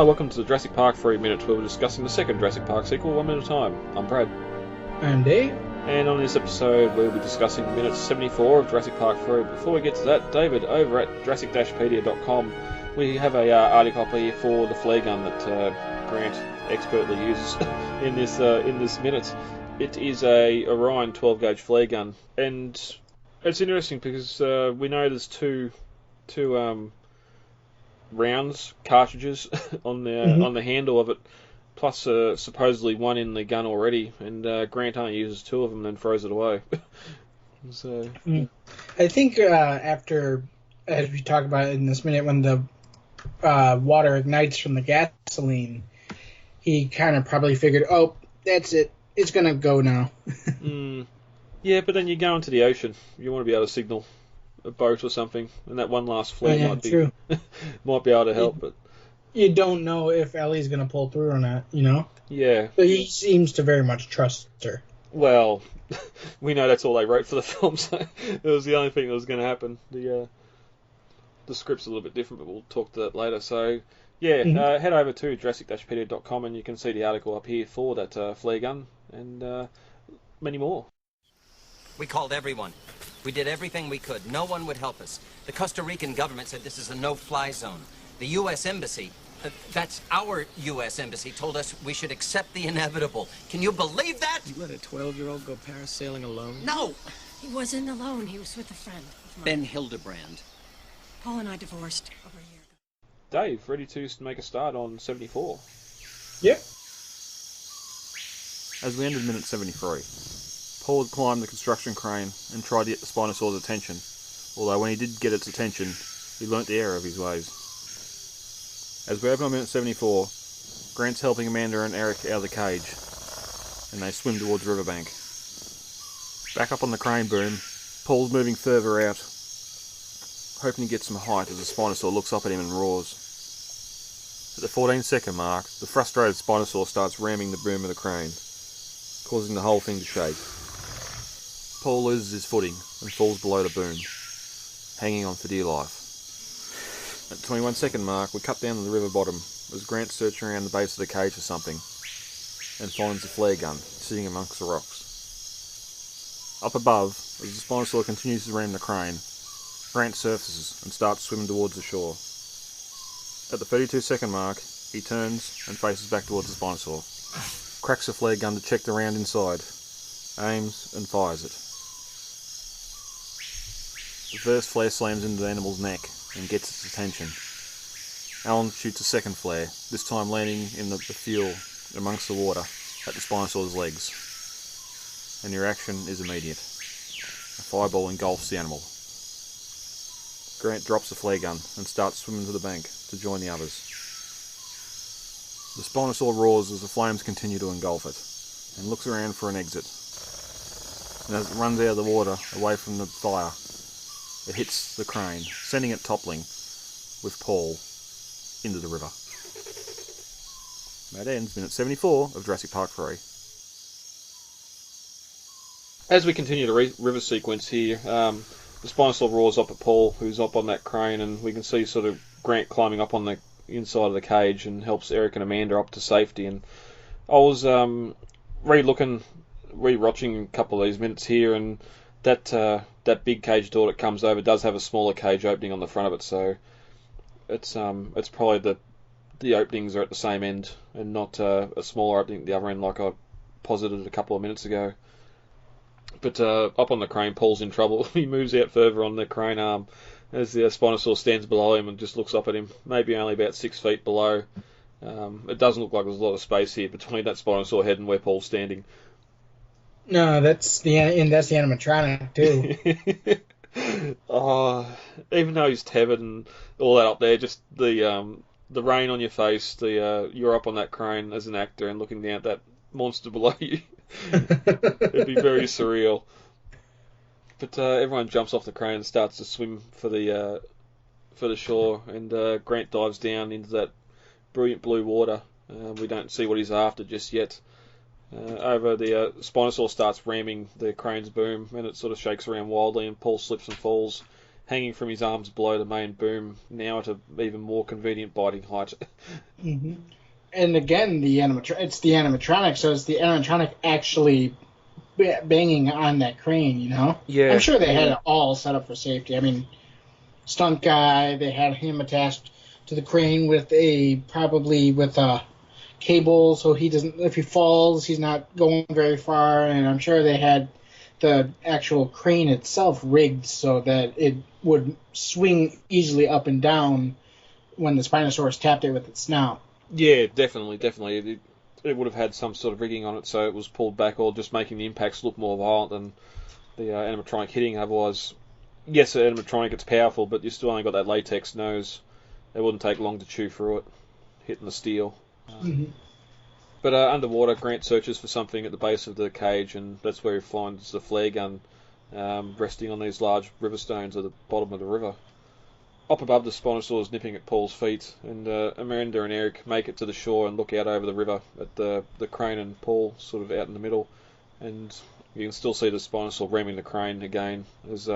welcome to the Jurassic Park 3 Minutes, where we're discussing the second Jurassic Park sequel, 1 minute at a time. I'm Brad. I'm Dave. And on this episode, we'll be discussing minute 74 of Jurassic Park 3. Before we get to that, David, over at Jurassic-Pedia.com, we have a article up here for the flare gun that Grant expertly uses in this minute. It is a Orion 12-gauge flare gun, and it's interesting because we know there's two rounds, cartridges on the handle of it, plus supposedly one in the gun already, and Grant only uses two of them and then throws it away. So I think after, as we talk about in this minute, when the water ignites from the gasoline, he kind of probably figured, oh, that's it, it's going to go now. Yeah, but then you go into the ocean, you want to be able to signal a boat or something, and that one last flare might be able to help. But you don't know if Ellie's going to pull through or not, you know? Yeah. But he seems to very much trust her. Well, we know that's all they wrote for the film, so it was the only thing that was going to happen. The script's a little bit different, but we'll talk to that later. So, yeah, head over to Jurassic-Pedia.com and you can see the article up here for that flare gun and many more. We called everyone. We did everything we could. No one would help us. The Costa Rican government said this is a no-fly zone. The U.S. Embassy, that's our U.S. Embassy, told us we should accept the inevitable. Can you believe that? You let a 12-year-old go parasailing alone? No! He wasn't alone. He was with a friend of mine. Ben Hildebrand. Paul and I divorced over a year ago. Dave, ready to make a start on 74? Yep. As we ended minute 73, Paul had climbed the construction crane and tried to get the Spinosaur's attention, although when he did get its attention, he learnt the error of his ways. As we open on minute 74, Grant's helping Amanda and Eric out of the cage, and they swim towards the riverbank. Back up on the crane boom, Paul's moving further out, hoping to get some height as the Spinosaur looks up at him and roars. At the 14-second mark, the frustrated Spinosaur starts ramming the boom of the crane, causing the whole thing to shake. Paul loses his footing and falls below the boom, hanging on for dear life. At the 21-second mark, we cut down to the river bottom as Grant's searching around the base of the cage for something and finds the flare gun sitting amongst the rocks. Up above, as the Spinosaur continues to ram the crane, Grant surfaces and starts swimming towards the shore. At the 32-second mark, he turns and faces back towards the Spinosaur, cracks the flare gun to check the round inside, aims and fires it. The first flare slams into the animal's neck and gets its attention. Alan shoots a second flare, this time landing in the fuel amongst the water at the Spinosaur's legs. And the reaction is immediate. A fireball engulfs the animal. Grant drops the flare gun and starts swimming to the bank to join the others. The Spinosaur roars as the flames continue to engulf it, and looks around for an exit. And as it runs out of the water, away from the fire, it hits the crane, sending it toppling, with Paul, into the river. That ends minute 74 of Jurassic Park 3. As we continue the river sequence here, the Spinosaur roars up at Paul, who's up on that crane, and we can see sort of Grant climbing up on the inside of the cage and helps Eric and Amanda up to safety. And I was re-watching a couple of these minutes here, and that big cage door that comes over does have a smaller cage opening on the front of it, so it's probably the openings are at the same end and not a smaller opening at the other end like I posited a couple of minutes ago. But up on the crane, Paul's in trouble. He moves out further on the crane arm as the Spinosaur stands below him and just looks up at him, maybe only about 6 feet below. It doesn't look like there's a lot of space here between that Spinosaur head and where Paul's standing. No, that's the animatronic too. Oh, even though he's tethered and all that up there, just the rain on your face, you're up on that crane as an actor and looking down at that monster below you. It'd be very surreal. But everyone jumps off the crane and starts to swim for the shore, and Grant dives down into that brilliant blue water. We don't see what he's after just yet. Over the Spinosaur starts ramming the crane's boom, and it sort of shakes around wildly, and Paul slips and falls, hanging from his arms below the main boom, now at an even more convenient biting height. Mm-hmm. And again, it's the animatronic, so it's the animatronic actually banging on that crane, you know? Yeah. I'm sure they had it all set up for safety. I mean, stunt guy, they had him attached to the crane with a cable, so he doesn't, if he falls, he's not going very far, and I'm sure they had the actual crane itself rigged so that it would swing easily up and down when the Spinosaurus tapped it with its snout. Yeah, definitely. It would have had some sort of rigging on it so it was pulled back, or just making the impacts look more violent than the animatronic hitting. Otherwise, yes, the animatronic, it's powerful, but you still only got that latex nose. It wouldn't take long to chew through it, hitting the steel. But underwater, Grant searches for something at the base of the cage, and that's where he finds the flare gun resting on these large river stones at the bottom of the river. Up above, the Spinosaur is nipping at Paul's feet, and Amanda and Eric make it to the shore and look out over the river at the crane and Paul sort of out in the middle, and you can still see the Spinosaur ramming the crane again as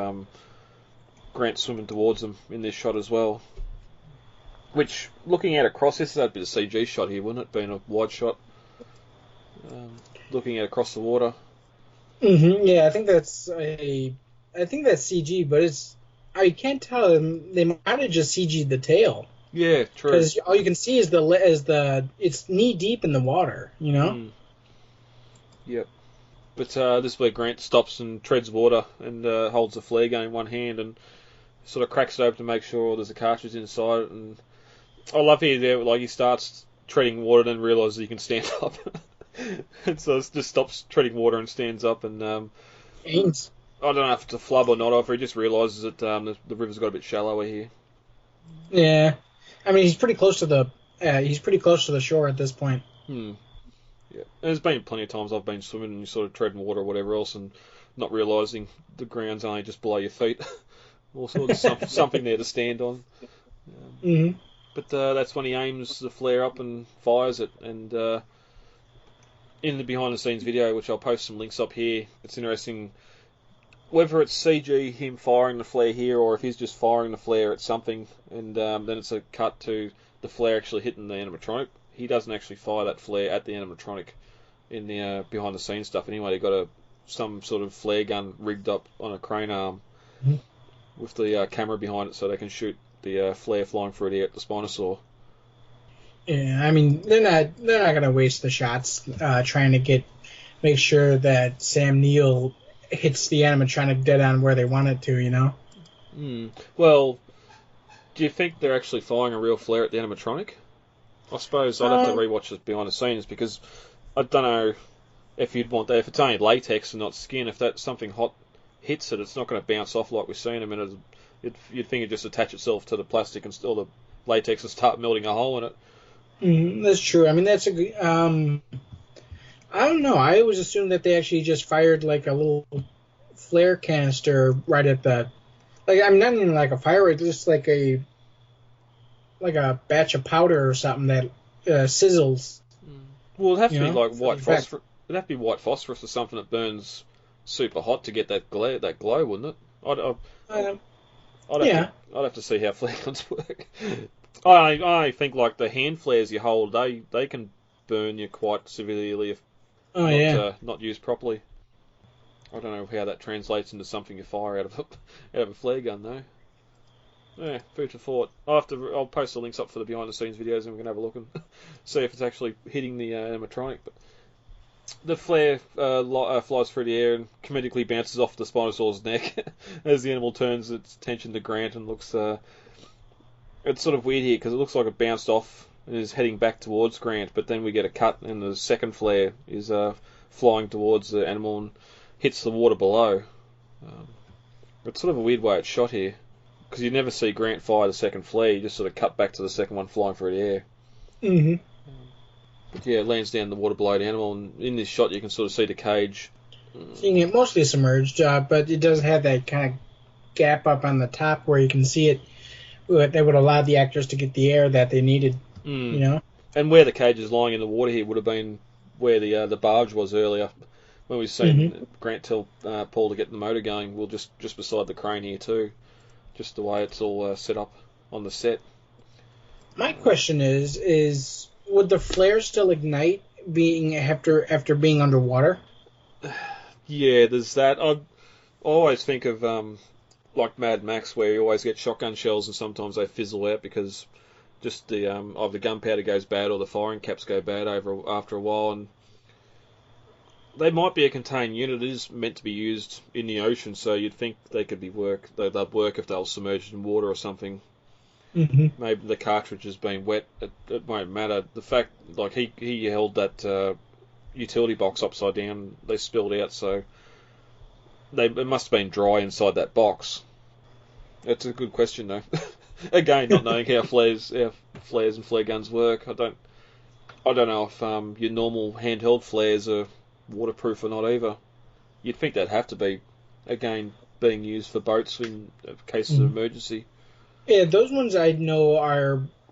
Grant's swimming towards them in this shot as well. Which, looking out across, this is a bit of CG shot here, wouldn't it? Being a wide shot, looking out across the water. Yeah, I think that's CG, but I can't tell. They might have just CG'd the tail. Yeah, true. Because all you can see is it's knee deep in the water, you know. Yep. But this is where Grant stops and treads water and holds the flare gun in one hand and sort of cracks it open to make sure there's a cartridge inside it. And I love he starts treading water and then realises he can stand up. And so it just stops treading water and stands up. And I don't know if it's a flub or not, or if he just realises that the river's got a bit shallower here. Yeah, I mean he's pretty close to the shore at this point. Yeah, there's been plenty of times I've been swimming and you sort of treading water or whatever else, and not realising the ground's only just below your feet, or sort of something there to stand on. But that's when he aims the flare up and fires it, and in the behind the scenes video, which I'll post some links up here, it's interesting whether it's CG him firing the flare here or if he's just firing the flare at something, and then it's a cut to the flare actually hitting the animatronic. He doesn't actually fire that flare at the animatronic in the behind the scenes stuff. Anyway, they got some sort of flare gun rigged up on a crane arm with the camera behind it, so they can shoot the flare flying through the air at the Spinosaur. Yeah, I mean they're not gonna waste the shots trying to make sure that Sam Neill hits the animatronic dead on where they want it to, you know. Well, do you think they're actually firing a real flare at the animatronic? I suppose I'd have to rewatch this behind the scenes, because I don't know if you'd want that. If it's only latex and not skin, if that something hot hits it, it's not going to bounce off like we've seen them. And you'd think it'd just attach itself to the plastic and still the latex and start melting a hole in it. That's true. I mean, that's a good. I don't know. I always assumed that they actually just fired like a little flare canister right at the. I'm not even like a firework, just like a batch of powder or something that sizzles. Well, it'd have to be like white phosphorus. It'd have to be white phosphorus or something that burns super hot to get that glow, wouldn't it? I'd have to see how flare guns work. I think like the hand flares you hold, they can burn you quite severely if not used properly. I don't know how that translates into something you fire out of a flare gun though. Yeah, food for thought. I'll post the links up for the behind the scenes videos and we can have a look and see if it's actually hitting the animatronic. But the flare flies through the air and comedically bounces off the Spinosaur's neck as the animal turns its attention to Grant and looks. It's sort of weird here because it looks like it bounced off and is heading back towards Grant, but then we get a cut and the second flare is flying towards the animal and hits the water below. It's sort of a weird way it's shot here, because you never see Grant fire the second flare, you just sort of cut back to the second one flying through the air. But yeah, it lands down the water below the animal, and in this shot you can sort of see the cage. Seeing it mostly submerged, but it does have that kind of gap up on the top where you can see it. That would allow the actors to get the air that they needed, you know? And where the cage is lying in the water here would have been where the barge was earlier. When we seen Grant tell Paul to get the motor going, just beside the crane here too. just the way it's all set up on the set. My question is would the flare still ignite being after being underwater? Yeah, there's that. I always think of like Mad Max, where you always get shotgun shells and sometimes they fizzle out because just the either gunpowder goes bad or the firing caps go bad after a while, and they might be a contained unit. It is meant to be used in the ocean, so you'd think they could be they'd work if they were submerged in water or something. Mm-hmm. Maybe the cartridge has been wet. It won't matter. The fact, like he held that utility box upside down, they spilled out, so it must have been dry inside that box. That's a good question, though. Again, not knowing how flares and flare guns work, I don't know if your normal handheld flares are waterproof or not either. You'd think they'd have to be. Again, being used for boats in cases of emergency. Yeah, those ones I know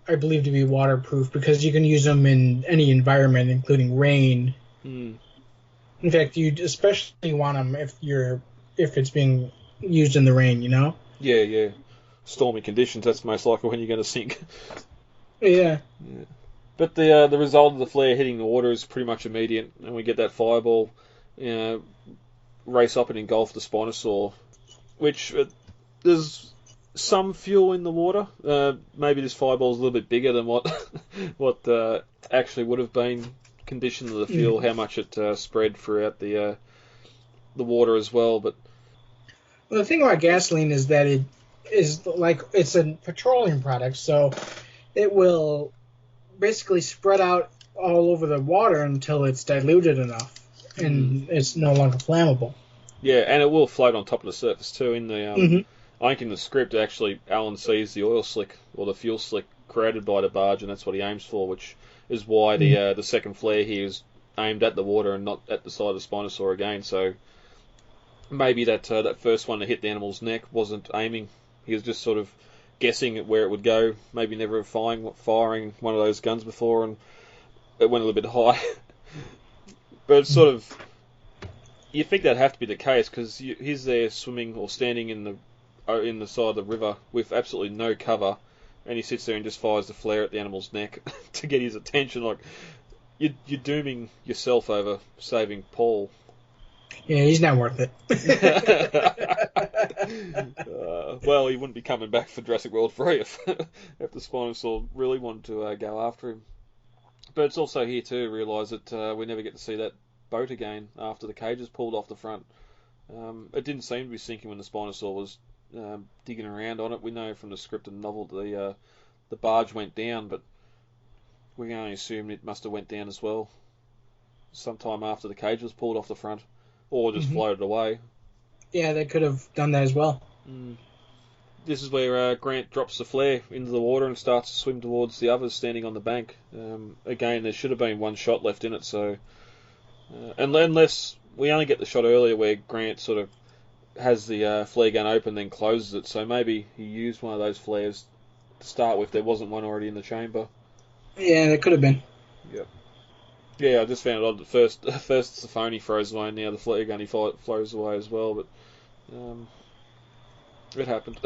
I believe to be waterproof because you can use them in any environment, including rain. Mm. In fact, you'd especially want them if it's being used in the rain, you know? Yeah. Stormy conditions, that's most likely when you're going to sink. Yeah. But the result of the flare hitting the water is pretty much immediate, and we get that fireball race up and engulf the spinosaur, which there's some fuel in the water. Maybe this fireball is a little bit bigger than what actually would have been condition of the fuel, how much it spread throughout the water as well. But the thing about gasoline is that it is like it's a petroleum product, so it will basically spread out all over the water until it's diluted enough and it's no longer flammable. Yeah, and it will float on top of the surface too. In the I think in the script, actually, Alan sees the oil slick or the fuel slick created by the barge, and that's what he aims for, which is why the second flare here is aimed at the water and not at the side of the spinosaur again. So maybe that first one to hit the animal's neck wasn't aiming. He was just sort of guessing at where it would go. Maybe never firing one of those guns before, and it went a little bit high. But it's sort of, you think that'd have to be the case because he's there swimming or standing in the side of the river with absolutely no cover, and he sits there and just fires the flare at the animal's neck to get his attention. Like you're dooming yourself over saving Paul. Yeah, he's not worth it. Well, he wouldn't be coming back for Jurassic World 3 if the Spinosaur really wanted to go after him. But it's also here to realise that we never get to see that boat again after the cage is pulled off the front. It didn't seem to be sinking when the Spinosaur was digging around on it. We know from the script and novel the barge went down, but we can only assume it must have went down as well sometime after the cage was pulled off the front, or just floated away. Yeah, they could have done that as well. This is where Grant drops the flare into the water and starts to swim towards the others standing on the bank. Again, there should have been one shot left in it, so unless we only get the shot earlier where Grant sort of has the flare gun open then closes it, so maybe he used one of those flares to start with. There wasn't one already in the chamber. Yeah, there could have been. Yep. Yeah, I just found it odd that first the phony throws away, and now the flare gun flows away as well, but it happened.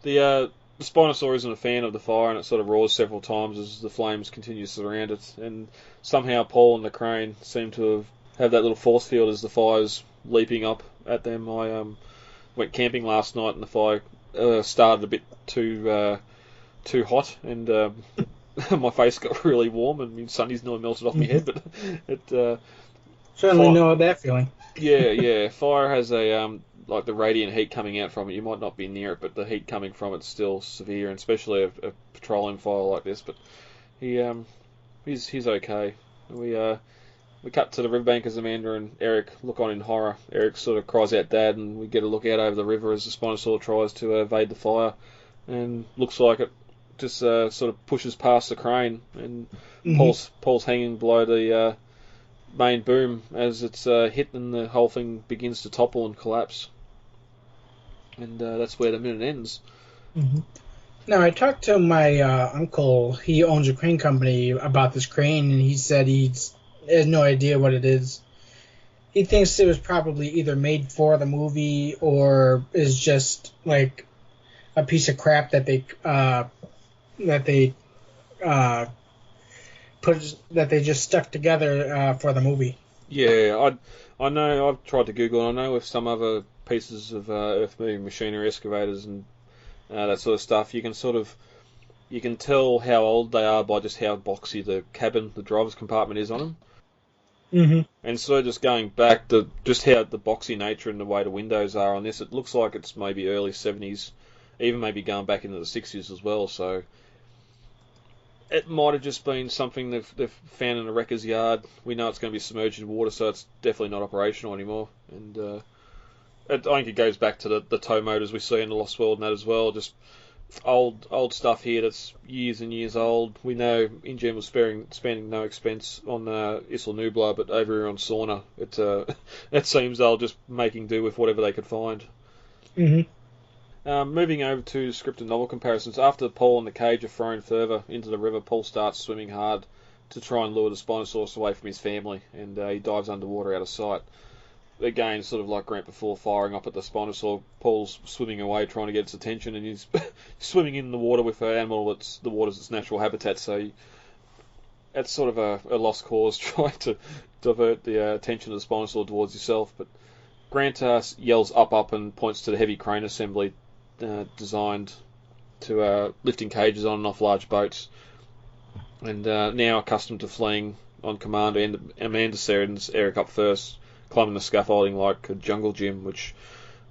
The Spinosaur isn't a fan of the fire, and it sort of roars several times as the flames continue to surround it, and somehow Paul and the crane seem to have that little force field as the fire's leaping up at them. I went camping last night, and the fire started a bit too hot, and my face got really warm, and my sunnies nearly melted off my head, but it certainly know that feeling. Yeah. Fire has a like the radiant heat coming out from it. You might not be near it, but the heat coming from it's still severe, and especially a petroleum fire like this. But he's okay. We cut to the riverbank as Amanda and Eric look on in horror. Eric sort of cries out, "Dad!" and we get a look out over the river as the Spinosaur tries to evade the fire, and looks like it just sort of pushes past the crane, and Paul's hanging below the main boom as it's hit, and the whole thing begins to topple and collapse. And that's where the minute ends. Now, I talked to my uncle. He owns a crane company about this crane, and he said he has no idea what it is. He thinks it was probably either made for the movie or is just like a piece of crap that they just stuck together for the movie. Yeah, I know. I've tried to Google. I know with some other pieces of earth-moving machinery, excavators, and that sort of stuff, you can tell how old they are by just how boxy the cabin, the driver's compartment is on them. Mm-hmm. And so just going back to just how the boxy nature and the way the windows are on this, it looks like it's maybe early 70s, even maybe going back into the 60s as well. So it might have just been something they've found in a wrecker's yard. We know it's going to be submerged in water, so it's definitely not operational anymore. And I think it goes back to the tow motors we see in the Lost World and that as well. Just old stuff here that's years and years old. We know InGen was spending no expense on Isla Nublar, but over here on Sauna, it seems they're just making do with whatever they could find. Mm-hmm. Moving over to script and novel comparisons, after Paul and the cage are thrown further into the river, Paul starts swimming hard to try and lure the Spinosaurus away from his family, and he dives underwater out of sight. Again, sort of like Grant before, firing up at the Spinosaur, Paul's swimming away trying to get its attention, and he's swimming in the water with an animal the water's its natural habitat, so that's sort of a lost cause, trying to divert the attention of the Spinosaur towards yourself. But Grant yells up and points to the heavy crane assembly designed to lifting cages on and off large boats. And now accustomed to fleeing on command, Amanda sends Eric up first, climbing the scaffolding like a jungle gym, which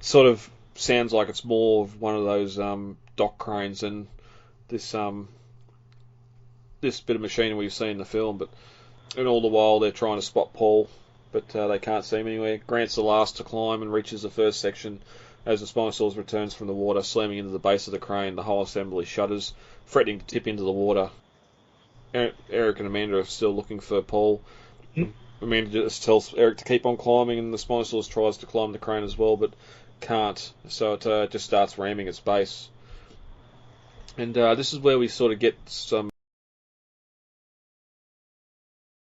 sort of sounds like it's more of one of those dock cranes than this bit of machinery we've seen in the film. And all the while they're trying to spot Paul, but they can't see him anywhere. Grant's the last to climb and reaches the first section as the Spinosaurus returns from the water, slamming into the base of the crane. The whole assembly shudders, threatening to tip into the water. Eric and Amanda are still looking for Paul. Amanda just tells Eric to keep on climbing, and the Spinosaurus tries to climb the crane as well, but can't. So it just starts ramming its base. And this is where we sort of get some